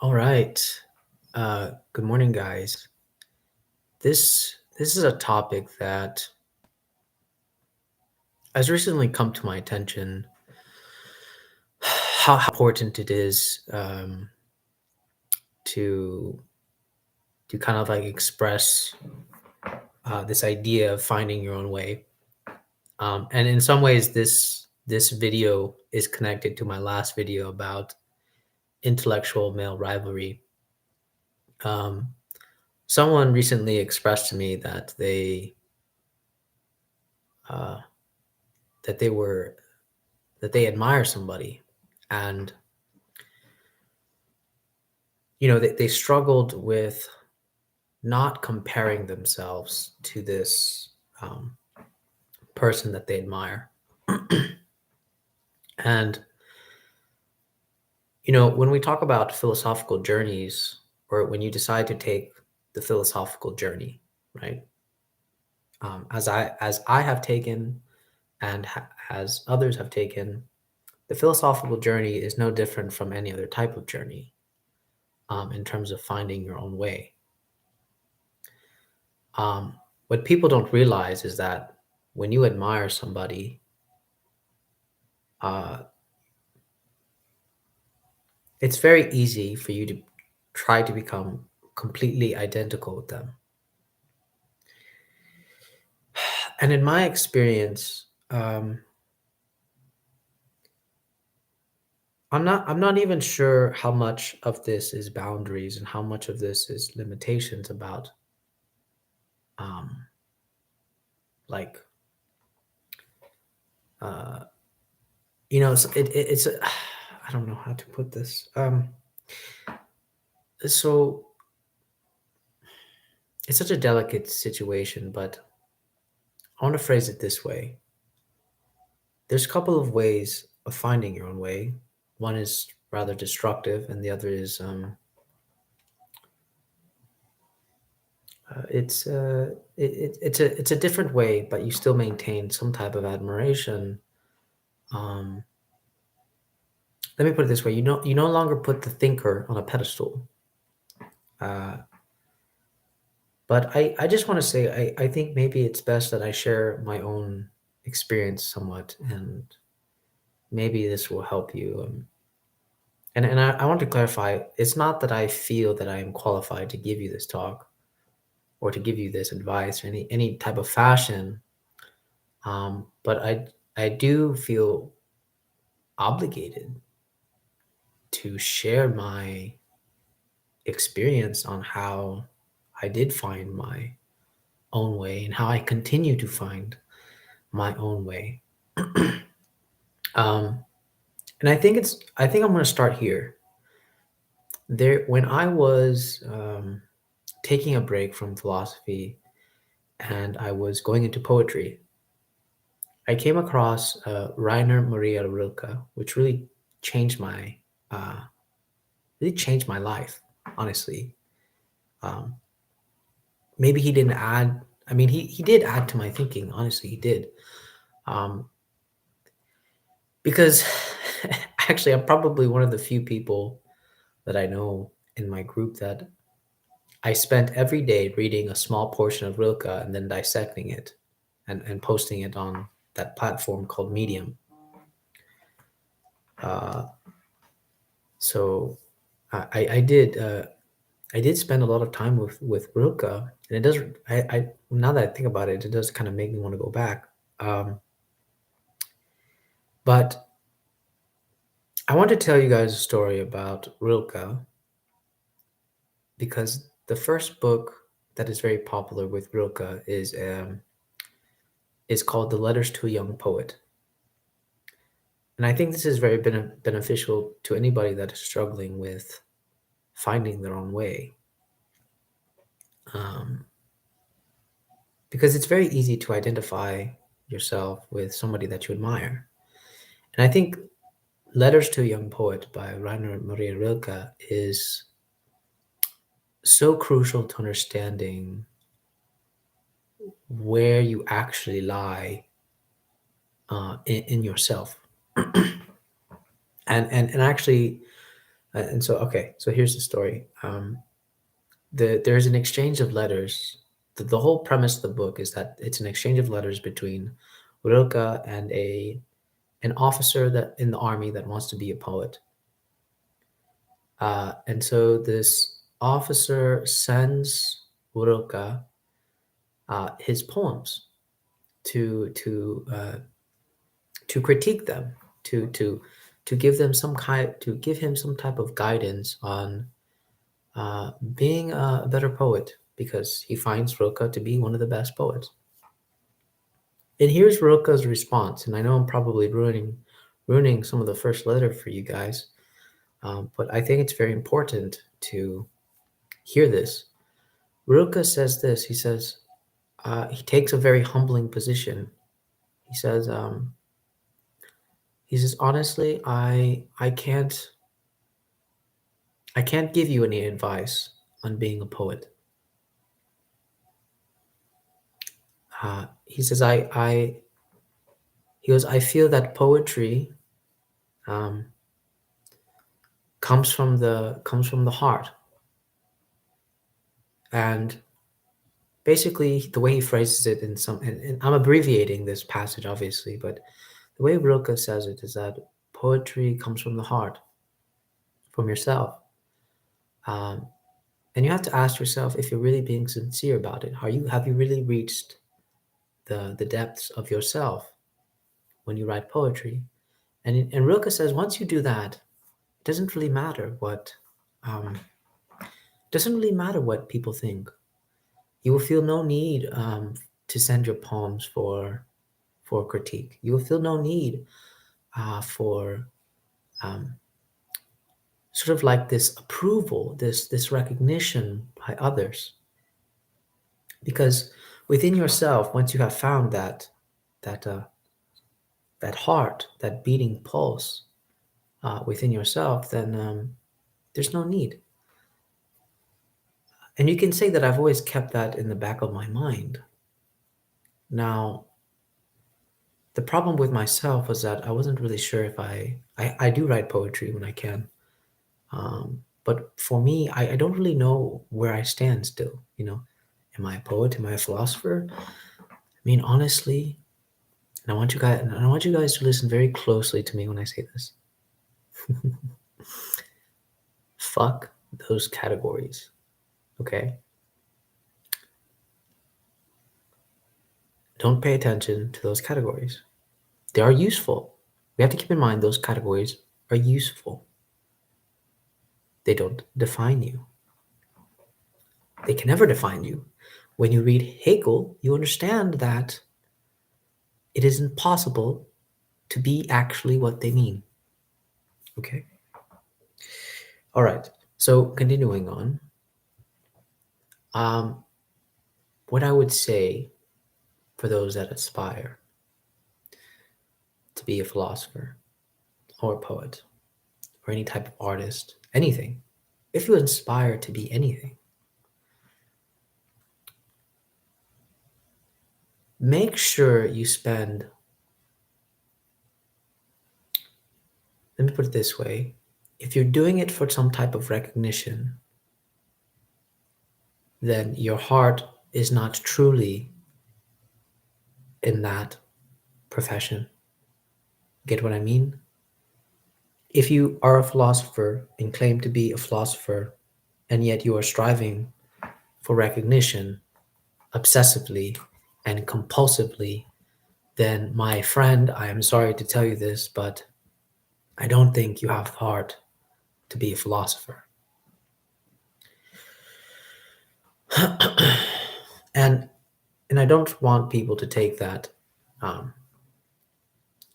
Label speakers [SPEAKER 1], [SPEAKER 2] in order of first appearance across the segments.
[SPEAKER 1] All right. Good morning, guys. This is a topic that has recently come to my attention. How important it is to kind of like express this idea of finding your own way. And in some ways, this video is connected to my last video about intellectual male rivalry. Um, Someone recently expressed to me that uh, they were that they admire somebody, and they struggled with not comparing themselves to this um, person that they admire. And when we talk about philosophical journeys, or when you decide to take the philosophical journey, right? As I have taken, and as others have taken, the philosophical journey is no different from any other type of journey, in terms of finding your own way. What people don't realize is that when you admire somebody, uh, it's very easy for you to try to become completely identical with them. And in my experience, I'm not even sure how much of this is boundaries and how much of this is limitations about um, like uh, it's I don't know how to put this. So it's such a delicate situation, but I want to phrase it this way. There's a couple of ways of finding your own way. One is rather destructive, and the other is it's a different way, but you still maintain some type of admiration. Um, Let me put it this way: you no longer put the thinker on a pedestal. Uh, but I just want to say I think maybe it's best that I share my own experience somewhat, and maybe this will help you. And I want to clarify, it's not that I feel that I am qualified to give you this talk or to give you this advice or any type of fashion. But I do feel obligated to share my experience on how I did find my own way and how I continue to find my own way. um, and I think I'm going to start here. When I was taking a break from philosophy and I was going into poetry, I came across Rainer Maria Rilke, which changed my uh, really changed my life. Honestly, um, maybe he didn't add. I mean, he did add to my thinking. Honestly, he did. Um, because actually, I'm probably one of the few people that I know in my group that I spent every day reading a small portion of Rilke and then dissecting it and posting it on that platform called Medium. Uh, so I did spend a lot of time with Rilke, and it does. I now that I think about it, it does kind of make me want to go back. Um, but I want to tell you guys a story about Rilke because the first book that is very popular with Rilke is called "The Letters to a Young Poet," and I think this is very beneficial to anybody that is struggling with finding their own way. Um, because it's very easy to identify yourself with somebody that you admire. And I think Letters to a Young Poet by Rainer Maria Rilke is so crucial to understanding where you actually lie in yourself. And actually, And so, okay, so here's the story. There's an exchange of letters. The whole premise of the book is that it's an exchange of letters between Rilke and an officer that in the army that wants to be a poet. And so this officer sends Rilke his poems to to uh, to critique them, to to to give them some kind, to give him some type of guidance on being a better poet, because he finds Rilke to be one of the best poets. And here's Rilke's response, and I know I'm probably ruining some of the first letter for you guys, but I think it's very important to hear this. Rilke says this. He says he takes a very humbling position. He says honestly, I can't give you any advice on being a poet. He says he goes, I feel that poetry um, comes from the heart. And basically, the way he phrases it in some, and I'm abbreviating this passage obviously, but the way Rilke says it is that poetry comes from the heart, from yourself. Um, and you have to ask yourself if you're really being sincere about it. Have you really reached the depths of yourself when you write poetry? And Rilke says once you do that, it doesn't really matter um, what people think. You will feel no need to send your poems for critique. You will feel no need for um, sort of like this approval, this recognition by others, because within yourself, once you have found that that heart, that beating pulse within yourself, then there's no need. And you can say that I've always kept that in the back of my mind. Now, the problem with myself was that I wasn't really sure if I do write poetry when I can. But for me, I don't really know where I stand still. Am I a poet? Am I a philosopher? I mean, honestly, and I want you guys to listen very closely to me when I say this. Fuck those categories. Okay? Don't pay attention to those categories. They are useful. We have to keep in mind those categories are useful. They don't define you. They can never define you. When you read Hegel, you understand that it is impossible to be actually what they mean. Okay? All right. So continuing on, um, what I would say for those that aspire to be a philosopher or a poet or any type of artist, anything, if you aspire to be anything, make sure you spend, let me put it this way, if you're doing it for some type of recognition, then your heart is not truly in that profession. Get what I mean? If you are a philosopher and claim to be a philosopher, and yet you are striving for recognition obsessively and compulsively, then my friend, I am sorry to tell you this, but I don't think you have the heart to be a philosopher. and and I don't want people to take that um,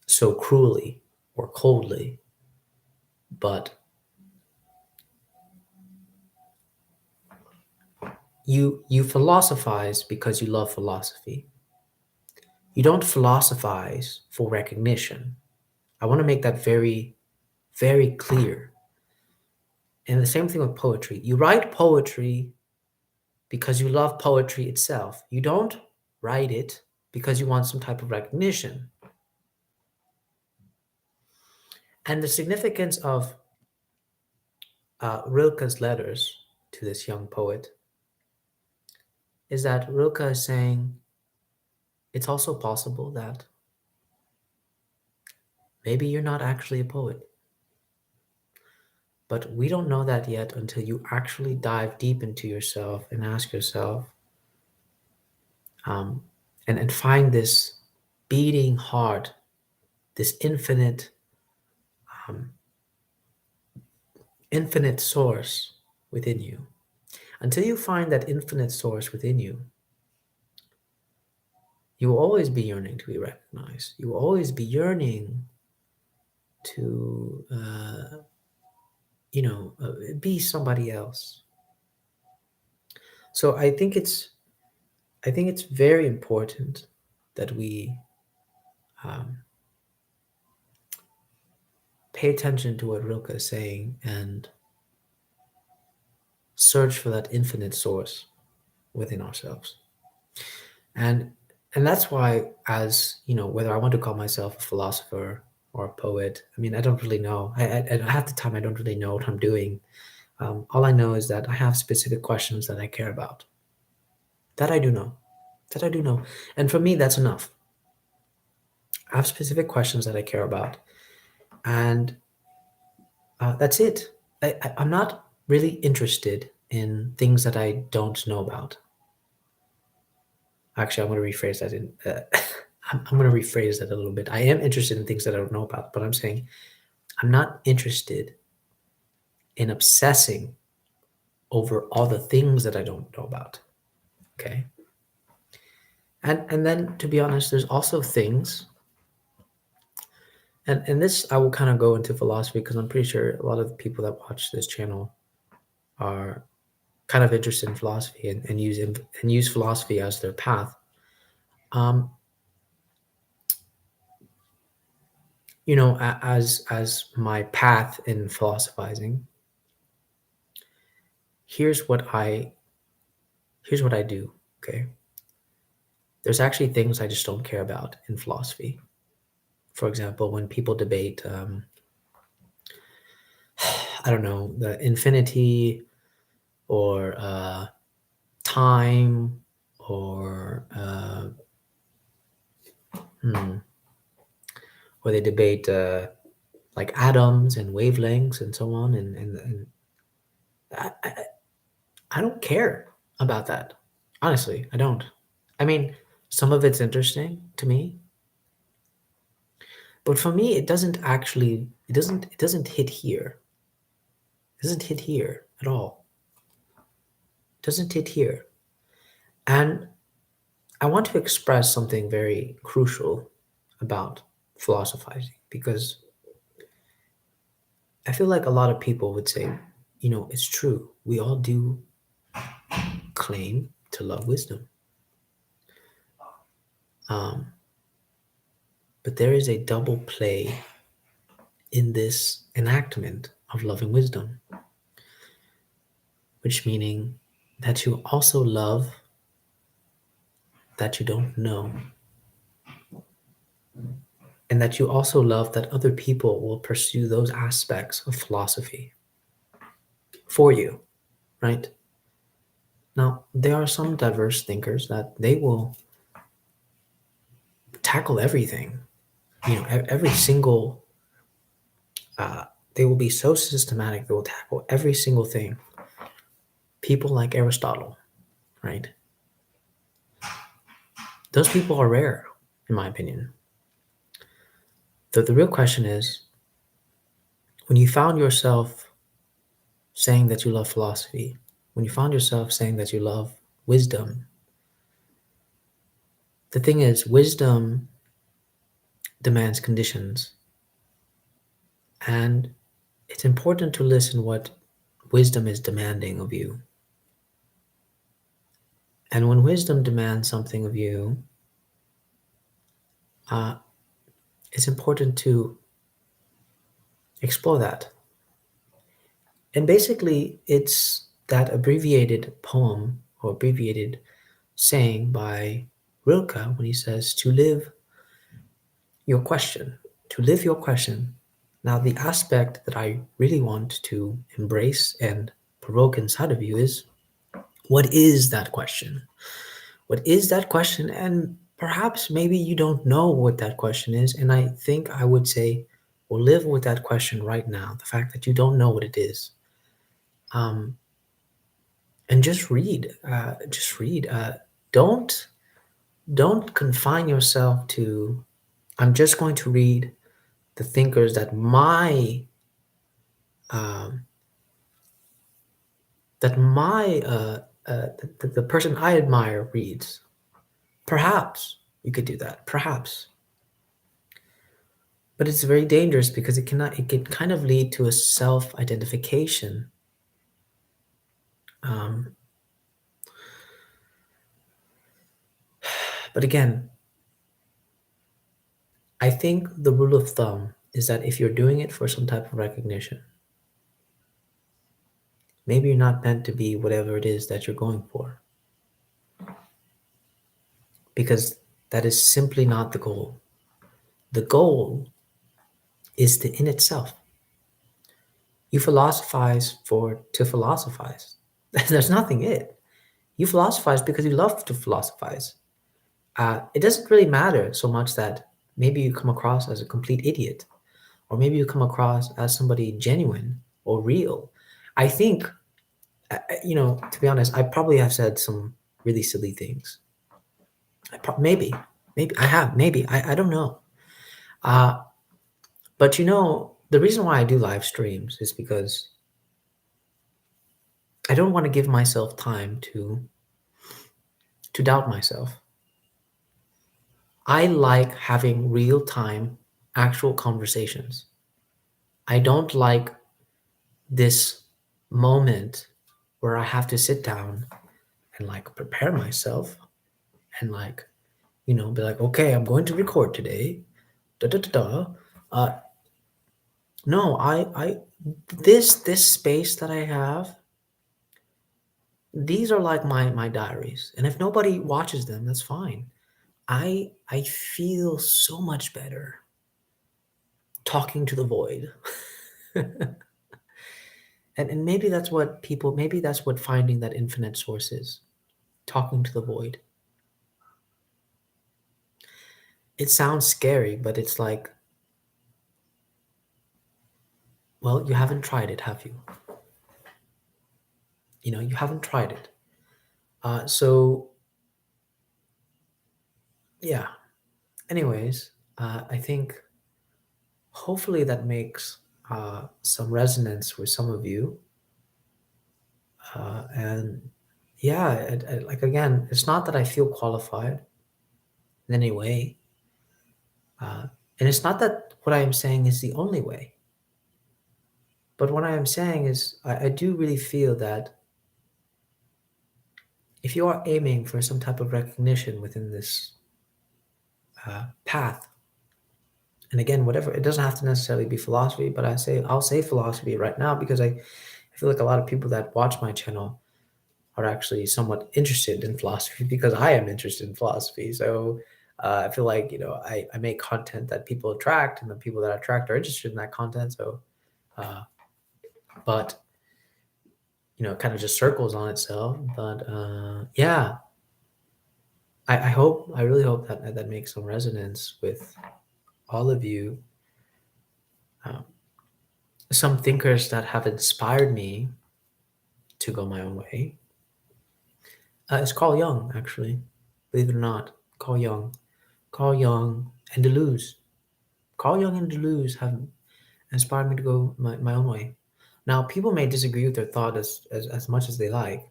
[SPEAKER 1] so cruelly or coldly, but you philosophize because you love philosophy. You don't philosophize for recognition. I want to make that very, very clear. And the same thing with poetry. You write poetry because you love poetry itself. You don't write it because you want some type of recognition. And the significance of Rilke's letters to this young poet is that Rilke is saying it's also possible that maybe you're not actually a poet. But we don't know that yet until you actually dive deep into yourself and ask yourself, um, and find this beating heart, this um, infinite source within you. Until you find that infinite source within you, you will always be yearning to be recognized. You will always be yearning to, be somebody else. So I think it's very important that we um, pay attention to what Rilke is saying and search for that infinite source within ourselves. And that's why, as you know, whether I want to call myself a philosopher or a poet, I mean, I don't really know. Half the time I don't really know what I'm doing. All I know is that I have specific questions that I care about. That I do know. That I do know. And for me, that's enough. I have specific questions that I care about, and that's it. I'm not really interested in things that I don't know about. Actually, I'm going to rephrase that. I'm going to rephrase that a little bit. I am interested in things that I don't know about, but I'm saying I'm not interested in obsessing over all the things that I don't know about. Okay. And then, to be honest, there's also things, and this I will kind of go into philosophy because I'm pretty sure a lot of the people that watch this channel are kind of interested in philosophy and use philosophy as their path. Um, as my path in philosophizing, here's what I do. Okay, there's actually things I just don't care about in philosophy. For example, when people debate, I don't know, the infinity or time or hmm, or they debate like atoms and wavelengths and so on, and I, I don't care about that. Honestly, I don't. I mean, some of it's interesting to me, but for me, it doesn't hit here. It doesn't hit here at all. It doesn't hit here. And I want to express something very crucial about philosophizing because I feel like a lot of people would say, it's true. We all do claim to love wisdom. Um, but there is a double play in this enactment of loving wisdom, which meaning that you also love that you don't know, and that you also love that other people will pursue those aspects of philosophy for you, right? Now, there are some diverse thinkers that they will tackle everything, every single, uh, they will be so systematic, they will tackle every single thing. People like Aristotle, right? Those people are rare, in my opinion. The real question is, when you found yourself saying that you love philosophy, when you found yourself saying that you love wisdom, the thing is, wisdom demands conditions. And it's important to listen what wisdom is demanding of you. And when wisdom demands something of you, uh, it's important to explore that. And basically, it's that abbreviated poem or abbreviated saying by Rilke when he says, to live your question, to live your question, Now, the aspect that I really want to embrace and provoke inside of you is, what is that question? What is that question? And perhaps maybe you don't know what that question is. And I think I would say, well, live with that question right now. The fact that you don't know what it is. Um, and just read. Just read. Don't don't confine yourself to, I'm just going to read the thinkers um, that my the person I admire reads. Perhaps you could do that. Perhaps. But it's very dangerous because it can kind of lead to a self-identification. Um, but again, I think the rule of thumb is that if you're doing it for some type of recognition, maybe you're not meant to be whatever it is that you're going for, because that is simply not the goal. The goal is the in itself. You philosophize for to philosophize. There's nothing it. You philosophize because you love to philosophize. It doesn't really matter so much that maybe you come across as a complete idiot, or maybe you come across as somebody genuine or real. I think, to be honest, I probably have said some really silly things. Maybe I have, maybe I don't know. Uh, but the reason why I do live streams is because I don't want to give myself time to doubt myself. I like having real time, actual conversations. I don't like this moment where I have to sit down and like prepare myself and like, be like, okay, I'm going to record today. Da da da da. Uh, no, this space that I have, these are like my diaries. And if nobody watches them, that's fine. I feel so much better talking to the void. And maybe that's what finding that infinite source is, talking to the void. It sounds scary, but it's like, well, you haven't tried it, have you? You haven't tried it. So, yeah. Anyways, I think hopefully that makes some resonance with some of you. And yeah, like again, it's not that I feel qualified in any way. And it's not that what I am saying is the only way. But what I am saying is, I do really feel that if you are aiming for some type of recognition within this path, and again, whatever, it doesn't have to necessarily be philosophy, but I'll say philosophy right now because I feel like a lot of people that watch my channel are actually somewhat interested in philosophy because I am interested in philosophy. So I feel like, I make content that people attract, and the people that I attract are interested in that content. So, uh, but it kind of just circles on itself. But yeah, I really hope that makes some resonance with all of you. Um, some thinkers that have inspired me to go my own way. It's Carl Jung, actually, believe it or not. Carl Jung, and Deleuze. Carl Jung and Deleuze have inspired me to go my own way. Now, people may disagree with their thought as much as they like.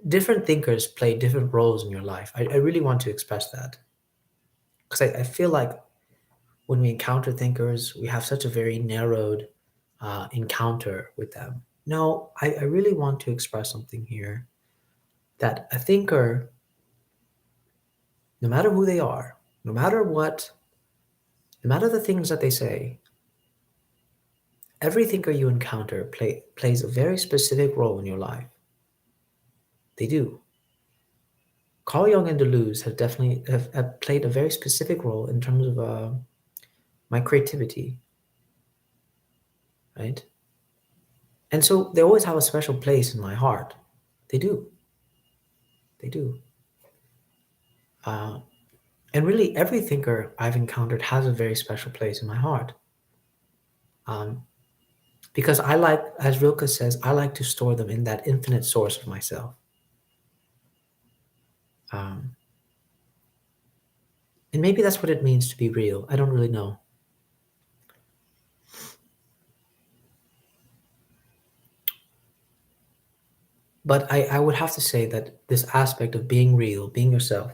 [SPEAKER 1] Different thinkers play different roles in your life. I really want to express that because I feel like when we encounter thinkers, we have such a very narrowed encounter with them. No, I really want to express something here, that a thinker, no matter who they are, no matter what, no matter the things that they say, every thinker you encounter plays a very specific role in your life. They do. Carl Jung and Deleuze have definitely have played a very specific role in terms of my creativity, right? And so they always have a special place in my heart. They do. They do. Uh, and really, every thinker I've encountered has a very special place in my heart. Um, because I like, as Rilke says, I like to store them in that infinite source of myself. Um, and maybe that's what it means to be real. I don't really know. But I would have to say that this aspect of being real, being yourself,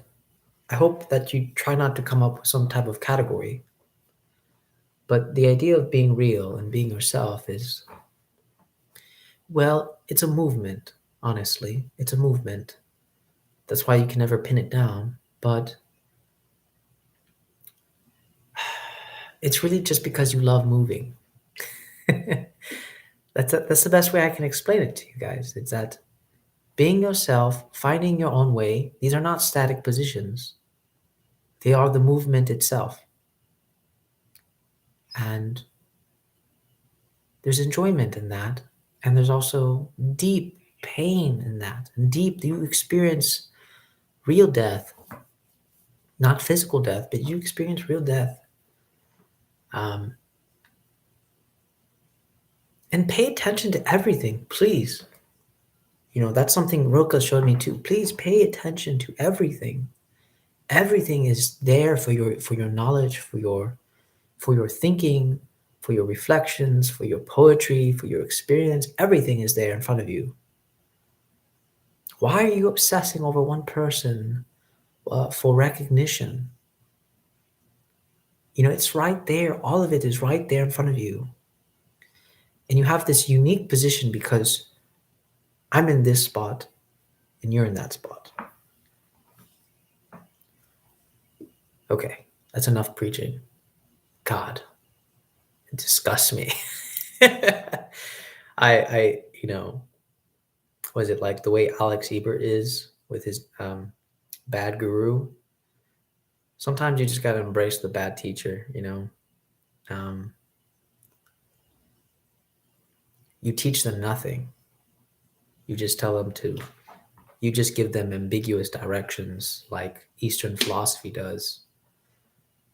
[SPEAKER 1] I hope that you try not to come up with some type of category. But the idea of being real and being yourself is, well, it's a movement, honestly. It's a movement. That's why you can never pin it down. But it's really just because you love moving. That's the best way I can explain it to you guys. It's that being yourself, finding your own way, these are not static positions. They are the movement itself. And there's enjoyment in that. And there's also deep pain in that. And deep, you experience real death, not physical death, but you experience real death. Um, and pay attention to everything, please. That's something Rilke showed me too. Please pay attention to everything. Everything is there for your knowledge, for your thinking, for your reflections, for your poetry, for your experience. Everything is there in front of you. Why are you obsessing over one person for recognition? It's right there. All of it is right there in front of you. And you have this unique position because I'm in this spot and you're in that spot. Okay, that's enough preaching. God, it disgusts me. Was it like the way Alex Ebert is with his bad guru? Sometimes you just got to embrace the bad teacher. Um, you teach them nothing. You just tell them you just give them ambiguous directions like Eastern philosophy does.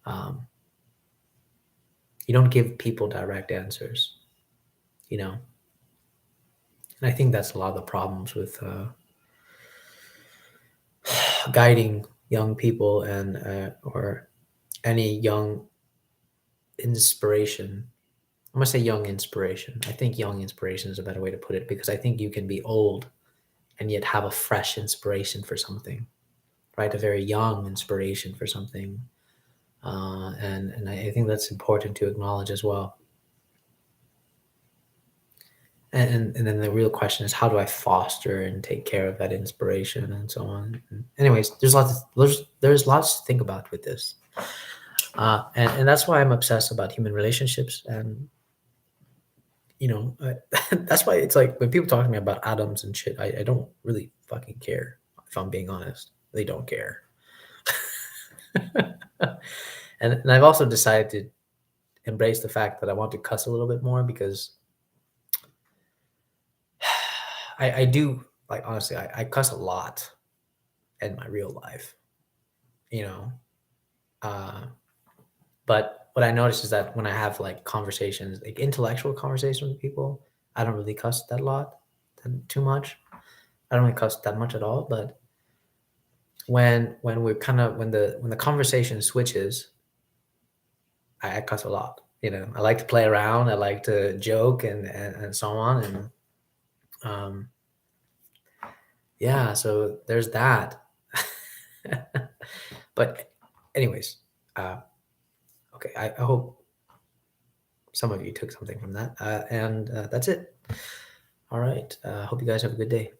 [SPEAKER 1] Um, you don't give people direct answers. And I think that's a lot of the problems with guiding young people and or any young inspiration. I'm gonna say young inspiration. I think young inspiration is a better way to put it because I think you can be old and yet have a fresh inspiration for something, right? A very young inspiration for something, and I think that's important to acknowledge as well. And then the real question is, how do I foster and take care of that inspiration and so on? Anyways, there's lots to think about with this, and that's why I'm obsessed about human relationships. And that's why it's like when people talk to me about atoms and shit, I don't really fucking care. If I'm being honest, they don't care. And I've also decided to embrace the fact that I want to cuss a little bit more because I do, like, honestly, I cuss a lot in my real life, you know. Uh, but what I notice is that when I have like conversations, like intellectual conversations with people, I don't really cuss that lot, too much. I don't really cuss that much at all. But when we're kind of when the conversation switches, I cuss a lot. I like to play around. I like to joke and so on. And um, yeah, so there's that. But anyways, uh, okay, I hope some of you took something from that. And that's it. All right. Hope you guys have a good day.